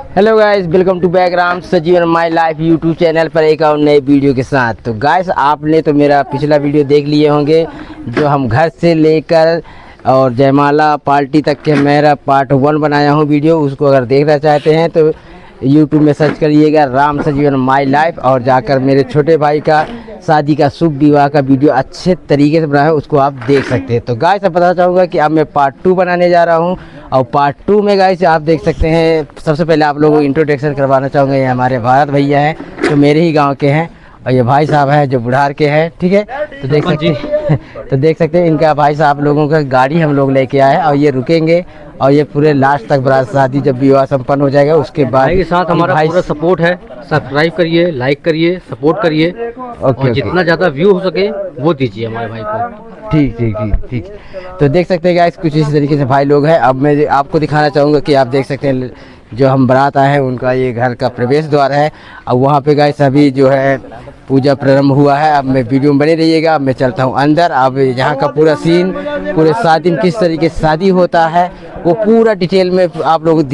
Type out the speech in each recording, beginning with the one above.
Hello guys, welcome to background Sajivan my life YouTube channel पर एक और नए वीडियो के साथ। तो गाइस, आपने तो मेरा पिछला वीडियो देख लिए होंगे जो हम घर से लेकर और जयमाला पार्टी तक के मेरा पार्ट 1 बनाया हूँ वीडियो। उसको अगर देखना चाहते हैं तो यूट्यूब में सर्च करिएगा राम सजीवन माय लाइफ और जाकर मेरे छोटे भाई का शादी का शुभ विवाह का वीडियो अच्छे तरीके से बनाया है, उसको आप देख सकते हैं। तो गाइस, अब बताना चाहूँगा कि अब मैं पार्ट 2 बनाने जा रहा हूँ और पार्ट 2 में गाइस आप देख सकते हैं। सबसे पहले आप लोगों को इंट्रोडक्शन करवाना चाहूँगा। ये हमारे भारत भैया हैं जो मेरे ही गांव के हैं और ये भाई साहब हैं जो बुढ़ार के हैं, ठीक है। तो देख सकते हैं इनका भाई साहब लोगों का गाड़ी हम लोग लेके आए और ये रुकेंगे और ये पूरे लास्ट तक बारात शादी जब विवाह संपन्न हो जाएगा उसके बाद भाई के साथ हमारा पूरा सपोर्ट है। सब्सक्राइब करिए, लाइक करिए, सपोर्ट करिए और जितना ज़्यादा व्यू हो सके वो दीजिए हमारे भाई को। ठीक ठीक ठीक ठीक। तो देख सकते हैं गाइस कुछ इसी तरीके से भाई लोग हैं। अब मैं आपको दिखाना चाहूँगा कि आप देख सकते हैं जो हम बारात आए हैं उनका ये घर का प्रवेश द्वार है और वहाँ पे गाइस अभी जो है पूजा प्रारंभ हुआ है। अब मैं वीडियो में बने रहिएगा। अब मैं चलता हूँ अंदर। अब यहाँ का पूरा सीन, पूरे शादी में किस तरीके से शादी होता है वो पूरा डिटेल में आप लोगों को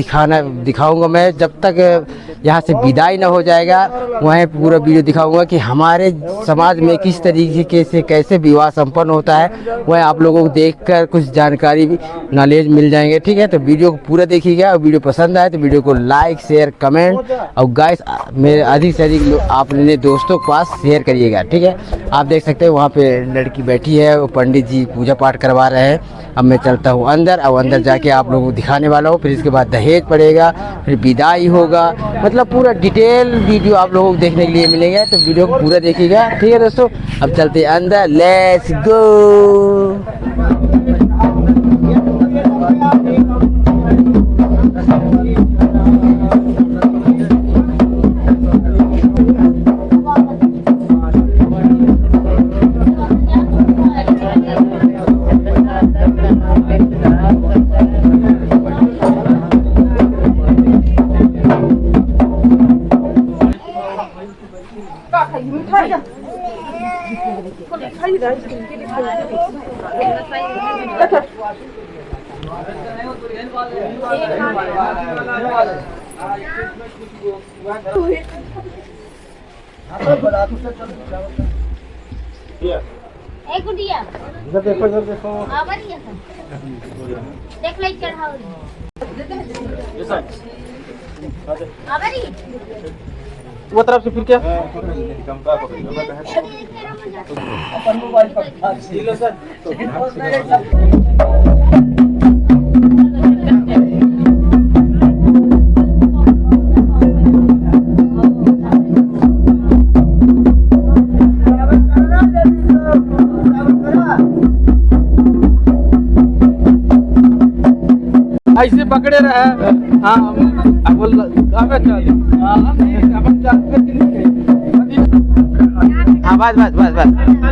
दिखाऊंगा मैं। जब तक यहाँ से विदाई ना हो जाएगा वहीं पूरा वीडियो दिखाऊंगा कि हमारे समाज में किस तरीके से कैसे विवाह संपन्न होता है। वह आप लोगों को देखकर कुछ जानकारी भी नॉलेज मिल जाएंगे, ठीक है। तो वीडियो को पूरा देखिएगा और वीडियो पसंद आए तो वीडियो को लाइक शेयर कमेंट और गाइस मेरे अधिक से अधिक आप अपने दोस्तों के पास शेयर करिएगा, ठीक है। आप देख सकते हैं वहाँ पे लड़की बैठी है, वो पंडित जी पूजा पाठ करवा रहे हैं। अब मैं चलता हूँ अंदर और अंदर जाके आप लोगों को दिखाने वाला हूँ। फिर इसके बाद दहेज पड़ेगा, फिर विदाई होगा, मतलब पूरा डिटेल वीडियो आप लोगों को देखने के लिए मिलेगा। तो वीडियो को पूरा देखिएगा, ठीक है दोस्तों। अब चलते हैं अंदर, लेट्स गो। देख लाइक चढ़ाओ वो तरफ से फिर क्या अपन मोबाइल पर सर ऐसे पकड़े रहे। हाँ बस बस बस बस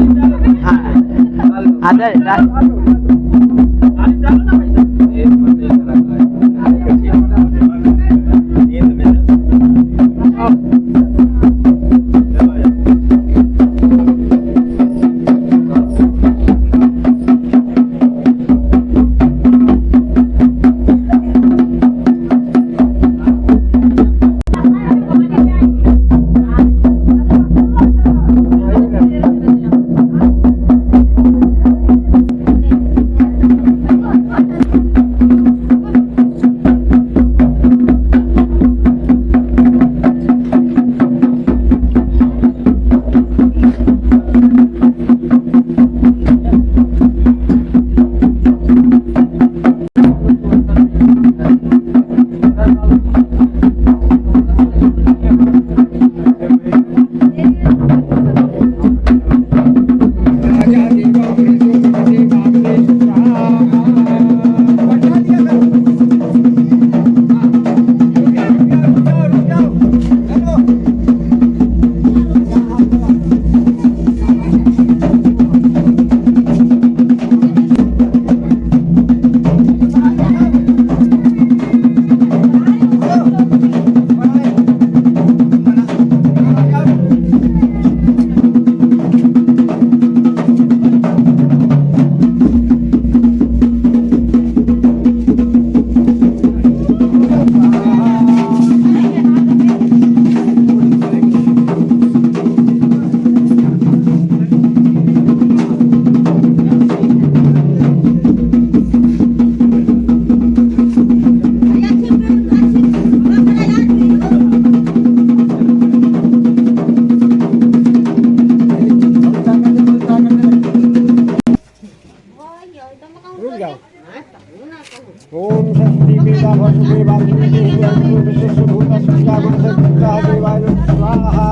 रुक जाओ। ओम सरस्वती वेदा भसुदेवा देवाय स्वाहा।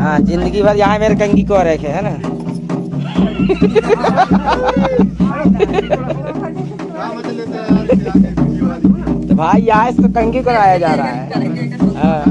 हाँ, जिंदगी भर यहाँ मेरे कंगी को रखे है ना। तो भाई यहाँ से तो कंगी कराया जा रहा है। हाँ।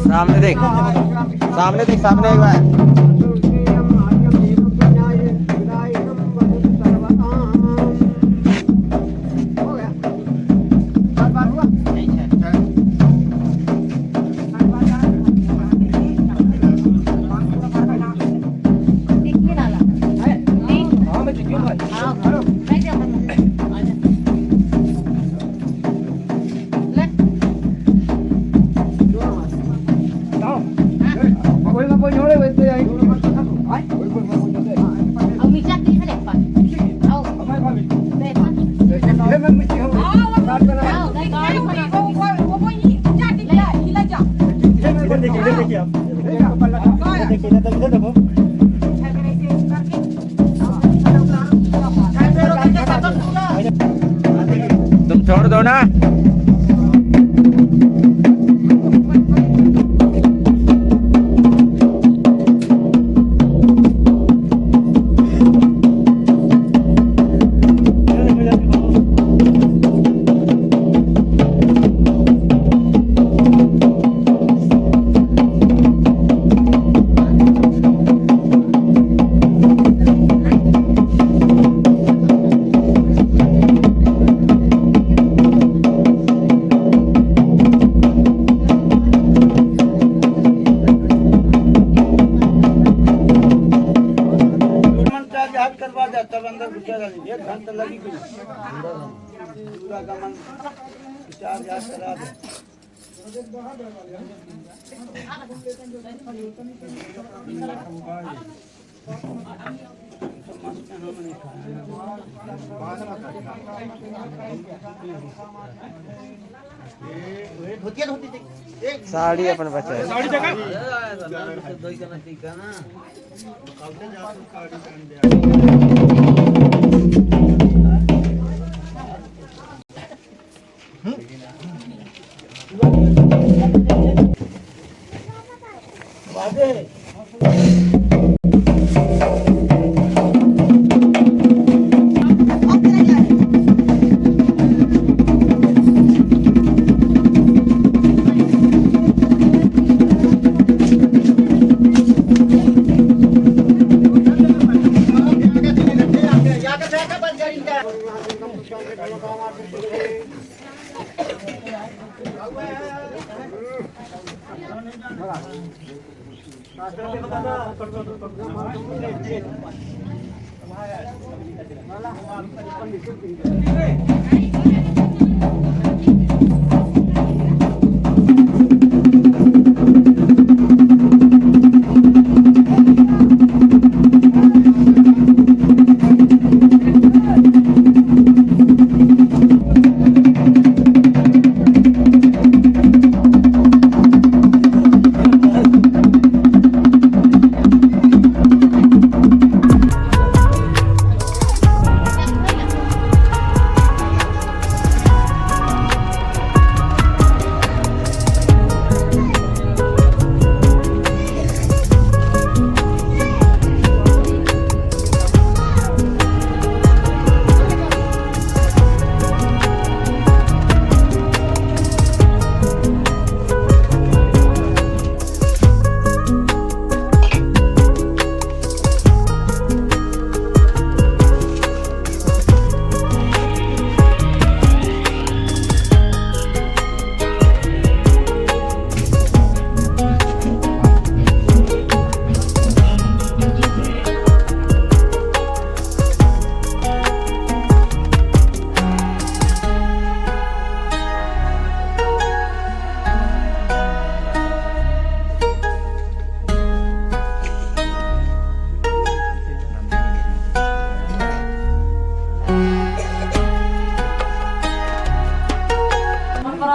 सामने देख, सामने देख, सामने एक बार। तुम छोड़ दो ना। साड़ी अपन बचा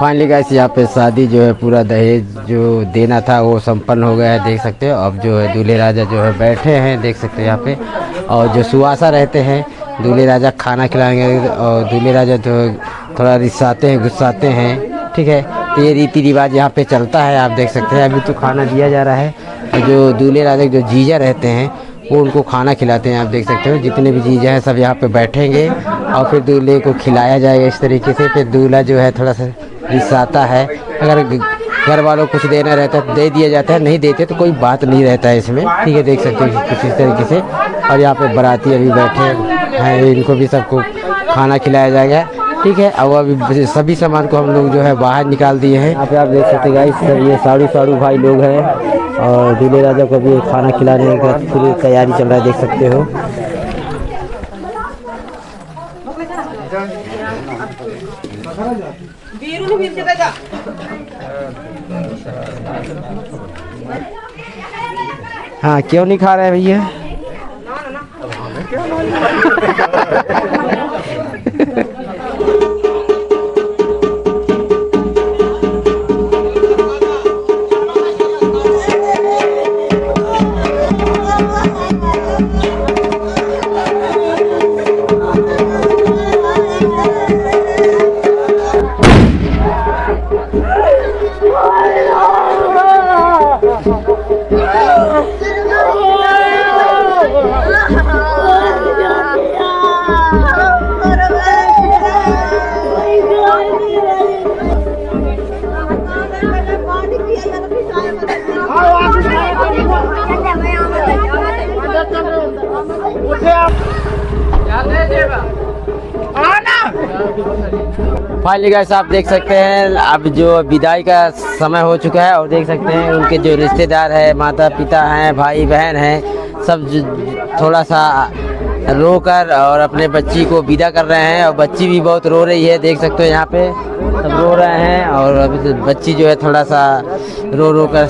फाइनली गाइस यहाँ पे शादी जो है पूरा दहेज जो देना था वो संपन्न हो गया है, देख सकते हो। अब जो है दूल्हे राजा जो है बैठे हैं, देख सकते हो यहाँ पे। और जो सुहासा रहते हैं दूल्हे राजा खाना खिलाएंगे, और दूल्हे राजा जो थोड़ा रिसाते हैं, गुस्साते हैं, ठीक है। तो ये रीति रिवाज यहाँ पे चलता है, आप देख सकते हैं। अभी तो खाना दिया जा रहा है, और जो दूल्हे राजा जो जीजा रहते हैं वो उनको खाना खिलाते हैं, आप देख सकते हो। जितने भी जीजा हैं सब यहाँ पे बैठेंगे और फिर दूल्हे को खिलाया जाएगा इस तरीके से। फिर दूल्हा जो है थोड़ा सा रिसाता है, अगर घर वालों को कुछ देना रहता है तो दे दिया जाता है, नहीं देते तो कोई बात नहीं रहता है इसमें, ठीक है। देख सकते हो कुछ इस तरीके से। और यहाँ पे बाराती अभी बैठे हैं, इनको भी सबको खाना खिलाया जाएगा, ठीक है। अब अभी सभी सामान को हम लोग जो है बाहर निकाल दिए हैं। यहाँ पे आप देख सकते हैं गाइस, सब ये साड़ू भाई लोग हैं, और दूल्हे राजा को भी खाना खिलाने का पूरी तैयारी चल रहा है, देख सकते हो। हाँ, क्यों नहीं खा रहे हैं भैया? फाइनली गाइस आप देख सकते हैं अब जो विदाई का समय हो चुका है, और देख सकते हैं उनके जो रिश्तेदार है, माता पिता हैं, भाई बहन हैं, सब थोड़ा सा रोकर और अपने बच्ची को विदा कर रहे हैं। और बच्ची भी बहुत रो रही है, देख सकते हो यहाँ पे सब रो रहे हैं। और अभी तो बच्ची जो है थोड़ा सा रो कर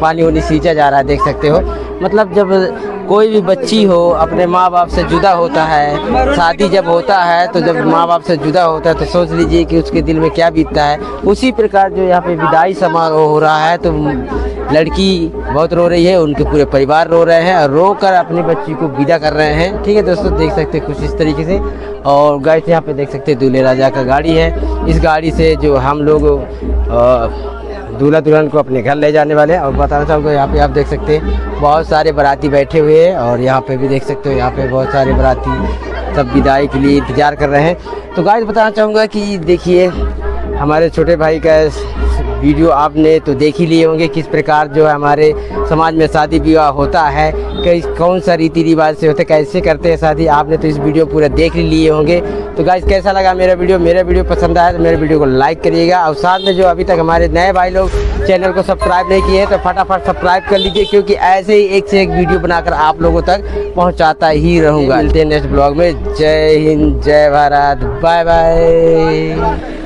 पानी वानी सींचा जा रहा है, देख सकते हो। मतलब जब कोई भी बच्ची हो अपने माँ बाप से जुदा होता है, शादी जब होता है तो जब माँ बाप से जुदा होता है तो सोच लीजिए कि उसके दिल में क्या बीतता है। उसी प्रकार जो यहाँ पे विदाई समारोह हो रहा है तो लड़की बहुत रो रही है, उनके पूरे परिवार रो रहे हैं और रो कर अपनी बच्ची को विदा कर रहे हैं, ठीक है दोस्तों। देख सकते हैं कुछ इस तरीके से। और गाइस यहाँ पे देख सकते हैं दूल्हे राजा का गाड़ी है, इस गाड़ी से जो हम लोग दूल्हा दुल्हन को अपने घर ले जाने वाले हैं। और बताना चाहूँगा यहाँ पे आप देख सकते हैं बहुत सारे बाराती बैठे हुए हैं, और यहाँ पे भी देख सकते हो यहाँ पे बहुत सारे बाराती सब विदाई के लिए इंतज़ार कर रहे हैं। तो गाइस बताना चाहूँगा कि देखिए हमारे छोटे भाई का वीडियो आपने तो देख ही लिए होंगे, किस प्रकार जो है हमारे समाज में शादी विवाह होता है, कौन सा रीति रिवाज से होता है, कैसे करते हैं शादी, आपने तो इस वीडियो पूरा देख ही लिए होंगे। तो गाइस कैसा लगा मेरा वीडियो पसंद आया तो मेरे वीडियो को लाइक करिएगा, और साथ में जो अभी तक हमारे नए भाई लोग चैनल को सब्सक्राइब नहीं किए हैं तो फटाफट सब्सक्राइब कर लीजिए, क्योंकि ऐसे ही एक से एक वीडियो बनाकर आप लोगों तक पहुंचाता ही रहूँगा। मिलते हैं नेक्स्ट ब्लॉग में। जय हिंद, जय भारत, बाय बाय।